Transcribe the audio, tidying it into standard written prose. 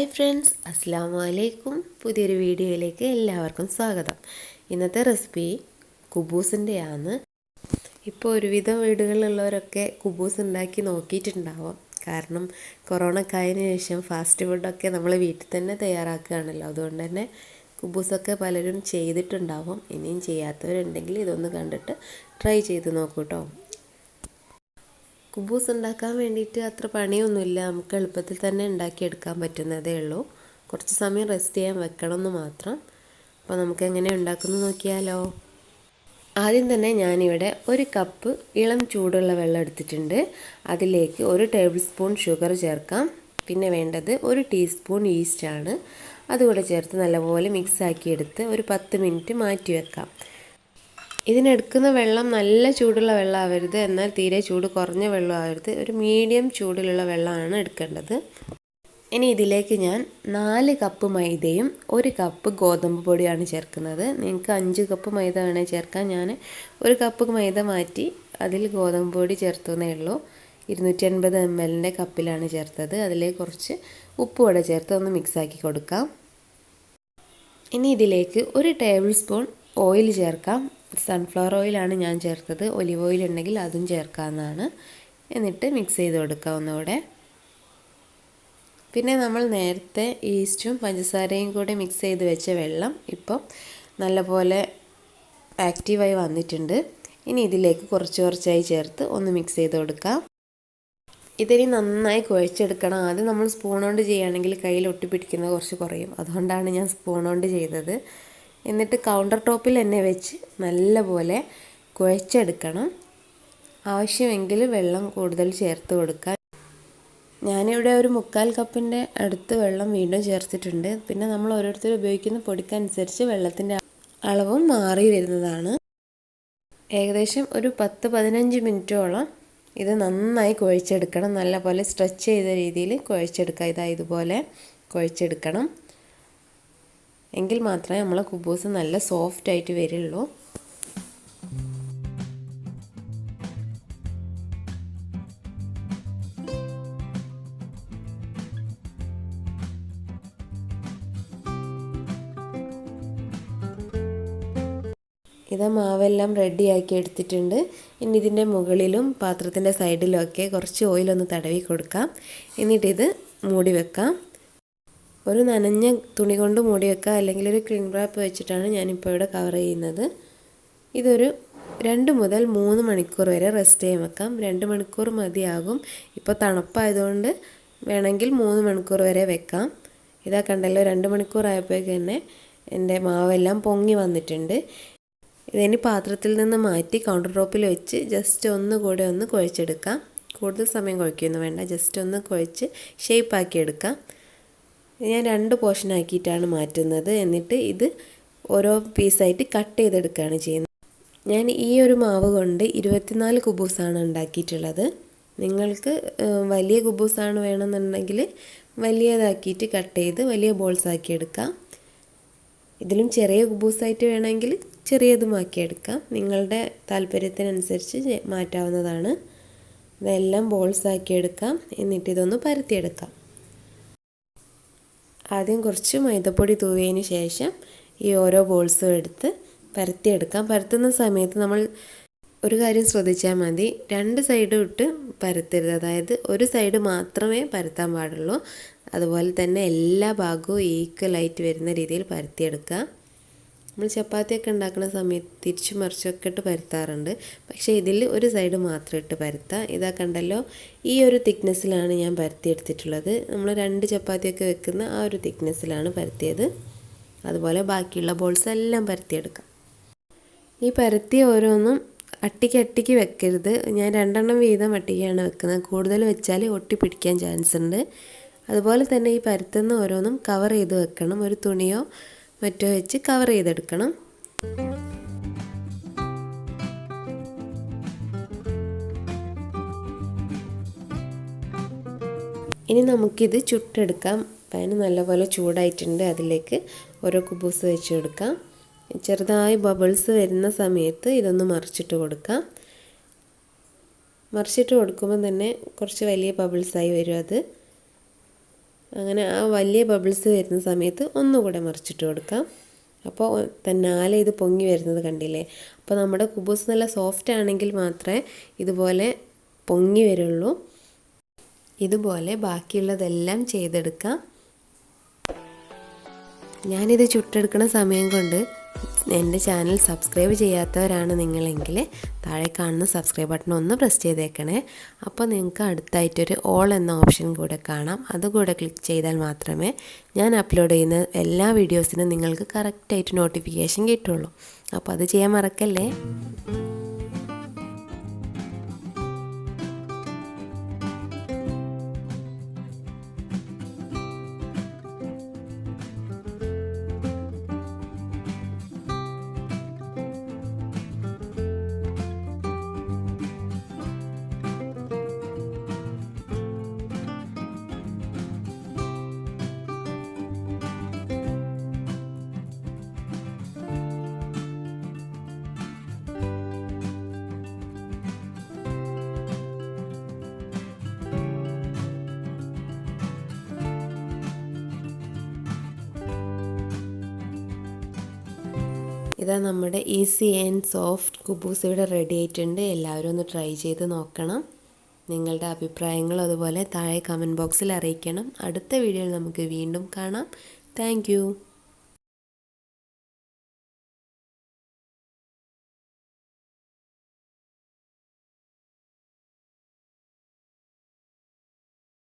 Hi friends, അസ്സലാമു അലൈക്കും. പുതിയൊരു വീഡിയോയിലേക്ക് എല്ലാവർക്കും സ്വാഗതം. ഇന്നത്തെ റെസിപ്പി കുബൂസിൻ്റെയാണ്. ഇപ്പോൾ ഒരുവിധം വീടുകളിലുള്ളവരൊക്കെ കുബൂസ് ഉണ്ടാക്കി നോക്കിയിട്ടുണ്ടാവാം. കാരണം കൊറോണ ആയതിനു ശേഷം ഫാസ്റ്റ് ഫുഡൊക്കെ നമ്മൾ വീട്ടിൽ തന്നെ തയ്യാറാക്കുകയാണല്ലോ. അതുകൊണ്ട് തന്നെ കുബൂസൊക്കെ പലരും ചെയ്തിട്ടുണ്ടാവും. ഇനിയും ചെയ്യാത്തവരുണ്ടെങ്കിൽ ഇതൊന്ന് കണ്ടിട്ട് ട്രൈ ചെയ്ത് നോക്കൂ കേട്ടോ. കുബൂസ് ഉണ്ടാക്കാൻ വേണ്ടിയിട്ട് അത്ര പണിയൊന്നുമില്ല. നമുക്ക് എളുപ്പത്തിൽ തന്നെ ഉണ്ടാക്കിയെടുക്കാൻ പറ്റുന്നതേ ഉള്ളൂ. കുറച്ച് സമയം റെസ്റ്റ് ചെയ്യാൻ വെക്കണം എന്ന് മാത്രം. അപ്പോൾ നമുക്ക് എങ്ങനെ ഉണ്ടാക്കുന്നത് നോക്കിയാലോ. ആദ്യം തന്നെ ഞാനിവിടെ ഒരു കപ്പ് ഇളം ചൂടുള്ള വെള്ളം എടുത്തിട്ടുണ്ട്. അതിലേക്ക് 1 ടേബിൾ സ്പൂൺ ഷുഗർ ചേർക്കാം. പിന്നെ വേണ്ടത് 1 ടീസ്പൂൺ ഈസ്റ്റാണ്. അതുകൂടെ ചേർത്ത് നല്ലപോലെ മിക്സാക്കി എടുത്ത് ഒരു 10 മിനിറ്റ് മാറ്റി വെക്കാം. ഇതിനെടുക്കുന്ന വെള്ളം നല്ല ചൂടുള്ള വെള്ളം ആവരുത്, എന്നാൽ തീരെ ചൂട് കുറഞ്ഞ വെള്ളം ആവരുത്. ഒരു മീഡിയം ചൂടിലുള്ള വെള്ളമാണ് എടുക്കേണ്ടത്. ഇനി ഇതിലേക്ക് ഞാൻ 4 കപ്പ് മൈദയും 1 കപ്പ് ഗോതമ്പ് പൊടിയാണ് ചേർക്കുന്നത്. നിങ്ങൾക്ക് 5 കപ്പ് മൈദ വേണേൽ ചേർക്കാം. ഞാൻ 1 കപ്പ് മൈദ മാറ്റി അതിൽ ഗോതമ്പ് പൊടി ചേർത്തതേ ഉള്ളൂ. 250 ml കപ്പിലാണ് ചേർത്തത്. അതിലേക്ക് കുറച്ച് ഉപ്പ് കൂടെ ചേർത്ത് ഒന്ന് മിക്സാക്കി കൊടുക്കാം. ഇനി ഇതിലേക്ക് 1 ടേബിൾ സ്പൂൺ ഓയിൽ ചേർക്കാം. സൺഫ്ലവർ ഓയിലാണ് ഞാൻ ചേർത്തത്. ഒലിവ് ഓയിൽ ഉണ്ടെങ്കിൽ അതും ചേർക്കാവുന്നതാണ്. എന്നിട്ട് മിക്സ് ചെയ്ത് കൊടുക്കാം ഒന്നുകൂടെ. പിന്നെ നമ്മൾ നേരത്തെ ഈസ്റ്റും പഞ്ചസാരയും കൂടെ മിക്സ് ചെയ്ത് വെച്ച വെള്ളം ഇപ്പം നല്ലപോലെ ആക്റ്റീവായി വന്നിട്ടുണ്ട്. ഇനി ഇതിലേക്ക് കുറച്ചായി ചേർത്ത് ഒന്ന് മിക്സ് ചെയ്ത് കൊടുക്കാം. ഇതിനി നന്നായി കുഴച്ചെടുക്കണം. ആദ്യം നമ്മൾ സ്പൂൺ കൊണ്ട് ചെയ്യുകയാണെങ്കിൽ കയ്യിൽ ഒട്ടിപ്പിടിക്കുന്നത് കുറച്ച് കുറയും. അതുകൊണ്ടാണ് ഞാൻ സ്പൂൺ കൊണ്ട് ചെയ്തത്. എന്നിട്ട് കൗണ്ടർ ടോപ്പിൽ തന്നെ വെച്ച് നല്ലപോലെ കുഴച്ചെടുക്കണം. ആവശ്യമെങ്കിൽ വെള്ളം കൂടുതൽ ചേർത്ത് കൊടുക്കാം. ഞാനിവിടെ ഒരു 3/4 കപ്പിൻ്റെ അടുത്ത് വെള്ളം വീണ്ടും ചേർത്തിട്ടുണ്ട്. പിന്നെ നമ്മൾ ഓരോരുത്തർ ഉപയോഗിക്കുന്ന പൊടിക്കനുസരിച്ച് വെള്ളത്തിൻ്റെ അളവും മാറി വരുന്നതാണ്. ഏകദേശം ഒരു 10-15 മിനിറ്റോളം ഇത് നന്നായി കുഴച്ചെടുക്കണം. നല്ലപോലെ സ്ട്രെച്ച് ചെയ്ത രീതിയിൽ കുഴച്ചെടുക്കുക. ഇതുപോലെ കുഴച്ചെടുക്കണം. എങ്കിൽ മാത്രമേ നമ്മളെ കുബൂസ് നല്ല സോഫ്റ്റ് ആയിട്ട് വരുള്ളൂ. ഇത് മാവെല്ലാം റെഡിയാക്കി എടുത്തിട്ടുണ്ട്. ഇനി ഇതിൻ്റെ മുകളിലും പാത്രത്തിൻ്റെ സൈഡിലും ഒക്കെ കുറച്ച് ഓയിലൊന്ന് തടവി കൊടുക്കാം. എന്നിട്ടിത് മൂടി വെക്കാം. ഒരു നനഞ്ഞ തുണി കൊണ്ട് മൂടി വെക്കുക, അല്ലെങ്കിൽ ഒരു ക്ലിംഗ് റാപ്പ് വെച്ചിട്ടാണ് ഞാനിപ്പോൾ ഇവിടെ കവർ ചെയ്യുന്നത്. ഇതൊരു 2 മുതൽ 3 മണിക്കൂർ വരെ റെസ്റ്റ് ചെയ്യാൻ വെക്കാം. 2 മണിക്കൂർ മതിയാകും. ഇപ്പോൾ തണുപ്പായതുകൊണ്ട് വേണമെങ്കിൽ 3 മണിക്കൂർ വരെ വെക്കാം. ഇതാ കണ്ടല്ലോ, 2 മണിക്കൂർ ആയപ്പോഴേക്ക് തന്നെ എൻ്റെ മാവെല്ലാം പൊങ്ങി വന്നിട്ടുണ്ട്. ഇതിനി പാത്രത്തിൽ നിന്ന് മാറ്റി കൗണ്ടർ ടോപ്പിൽ വെച്ച് ജസ്റ്റ് ഒന്നുകൂടെ ഒന്ന് കുഴച്ചെടുക്കാം. കൂടുതൽ സമയം കുഴയ്ക്കൊന്നും വേണ്ട, ജസ്റ്റ് ഒന്ന് കുഴച്ച് ഷേപ്പാക്കി എടുക്കാം. ഞാൻ 2 പോർഷൻ ആക്കിയിട്ടാണ് മാറ്റുന്നത്. എന്നിട്ട് ഇത് ഓരോ പീസായിട്ട് കട്ട് ചെയ്തെടുക്കുകയാണ് ചെയ്യുന്നത്. ഞാൻ ഈ ഒരു മാവ് കൊണ്ട് 24 കുബൂസാണ് ഉണ്ടാക്കിയിട്ടുള്ളത്. നിങ്ങൾക്ക് വലിയ കുബൂസാണ് വേണമെന്നുണ്ടെങ്കിൽ വലിയതാക്കിയിട്ട് കട്ട് ചെയ്ത് വലിയ ബോൾസ് ആക്കി എടുക്കാം. ഇതിലും ചെറിയ കുബൂസായിട്ട് വേണമെങ്കിൽ ചെറിയതും ആക്കിയെടുക്കാം. നിങ്ങളുടെ താല്പര്യത്തിനനുസരിച്ച് മാറ്റാവുന്നതാണ്. ഇതെല്ലാം ബോൾസ് ആക്കിയെടുക്കാം. എന്നിട്ട് ഇതൊന്ന് പരത്തിയെടുക്കാം. ആദ്യം കുറച്ച് മൈദപ്പൊടി തൂവിയതിന് ശേഷം ഈ ഓരോ ബോൾസും എടുത്ത് പരത്തിയെടുക്കാം. പരത്തുന്ന സമയത്ത് നമ്മൾ ഒരു കാര്യം ശ്രദ്ധിച്ചാൽ മതി, 2 സൈഡും ഇട്ട് പരത്തരുത്. അതായത് ഒരു സൈഡ് മാത്രമേ പരത്താൻ പാടുള്ളൂ. അതുപോലെ തന്നെ എല്ലാ ഭാഗവും ഈക്വലായിട്ട് വരുന്ന രീതിയിൽ പരത്തിയെടുക്കുക. നമ്മൾ ചപ്പാത്തിയൊക്കെ ഉണ്ടാക്കുന്ന സമയത്ത് തിരിച്ചു മറിച്ചൊക്കെ ഇട്ട് പരത്താറുണ്ട്. പക്ഷേ ഇതിൽ ഒരു സൈഡ് മാത്രം ഇട്ട് പരത്താം. ഇതാ കണ്ടല്ലോ, ഈ ഒരു തിക്നെസ്സിലാണ് ഞാൻ പരത്തിയെടുത്തിട്ടുള്ളത്. നമ്മൾ 2 ചപ്പാത്തിയൊക്കെ വെക്കുന്ന ആ ഒരു തിക്നെസ്സിലാണ് പരത്തിയത്. അതുപോലെ ബാക്കിയുള്ള ബോൾസ് എല്ലാം പരത്തിയെടുക്കാം. ഈ പരത്തിയ ഓരോന്നും അട്ടിക്ക് വെക്കരുത്. ഞാൻ 2 എണ്ണം വീതം അട്ടിക്കാണ് വെക്കുന്നത്. കൂടുതൽ വെച്ചാൽ ഒട്ടിപ്പിടിക്കാൻ ചാൻസ് ഉണ്ട്. അതുപോലെ തന്നെ ഈ പരത്തുന്ന ഓരോന്നും കവർ ചെയ്ത് വെക്കണം. ഒരു തുണിയോ മറ്റോ വെച്ച് കവർ ചെയ്തെടുക്കണം. ഇനി നമുക്കിത് ചുട്ടെടുക്കാം. പാൻ നല്ലപോലെ ചൂടായിട്ടുണ്ട്. അതിലേക്ക് ഓരോ കുബൂസ് വെച്ച് കൊടുക്കാം. ചെറുതായി ബബിൾസ് വരുന്ന സമയത്ത് ഇതൊന്ന് മറിച്ചിട്ട് കൊടുക്കാം. മറിച്ചിട്ട് കൊടുക്കുമ്പോൾ തന്നെ കുറച്ച് വലിയ ബബിൾസായി വരും. അത് അങ്ങനെ ആ വലിയ ബബിൾസ് വരുന്ന സമയത്ത് ഒന്നുകൂടെ മറിച്ചിട്ട് കൊടുക്കാം. അപ്പോൾ തന്നാലെ ഇത് പൊങ്ങി വരുന്നത് കണ്ടില്ലേ. അപ്പോൾ നമ്മുടെ കുബൂസ് നല്ല സോഫ്റ്റ് ആണെങ്കിൽ മാത്രമേ ഇതുപോലെ പൊങ്ങി വരുള്ളൂ. ഇതുപോലെ ബാക്കിയുള്ളതെല്ലാം ചെയ്തെടുക്കാം. ഞാനിത് ചുട്ടെടുക്കുന്ന സമയം കൊണ്ട് എൻ്റെ ചാനൽ സബ്സ്ക്രൈബ് ചെയ്യാത്തവരാണ് നിങ്ങളെങ്കിൽ താഴെ കാണുന്ന സബ്സ്ക്രൈബ് ബട്ടൺ ഒന്ന് പ്രസ് ചെയ്തേക്കണേ. അപ്പോൾ നിങ്ങൾക്ക് അടുത്തായിട്ടൊരു ഓൾ എന്ന ഓപ്ഷൻ കൂടെ കാണാം. അതുകൂടെ ക്ലിക്ക് ചെയ്താൽ മാത്രമേ ഞാൻ അപ്ലോഡ് ചെയ്യുന്ന എല്ലാ വീഡിയോസിനും നിങ്ങൾക്ക് കറക്റ്റായിട്ട് നോട്ടിഫിക്കേഷൻ കിട്ടുള്ളൂ. അപ്പോൾ അത് ചെയ്യാൻ മറക്കല്ലേ. ഇതാ നമ്മുടെ ഈസി ആൻഡ് സോഫ്റ്റ് കുബൂസ് ഇവിടെ റെഡി ആയിട്ടുണ്ട്. എല്ലാവരും ഒന്ന് ട്രൈ ചെയ്ത് നോക്കണം. നിങ്ങളുടെ അഭിപ്രായങ്ങളും അതുപോലെ താഴെ കമൻറ്റ് ബോക്സിൽ അറിയിക്കണം. അടുത്ത വീഡിയോയിൽ നമുക്ക് വീണ്ടും കാണാം. താങ്ക്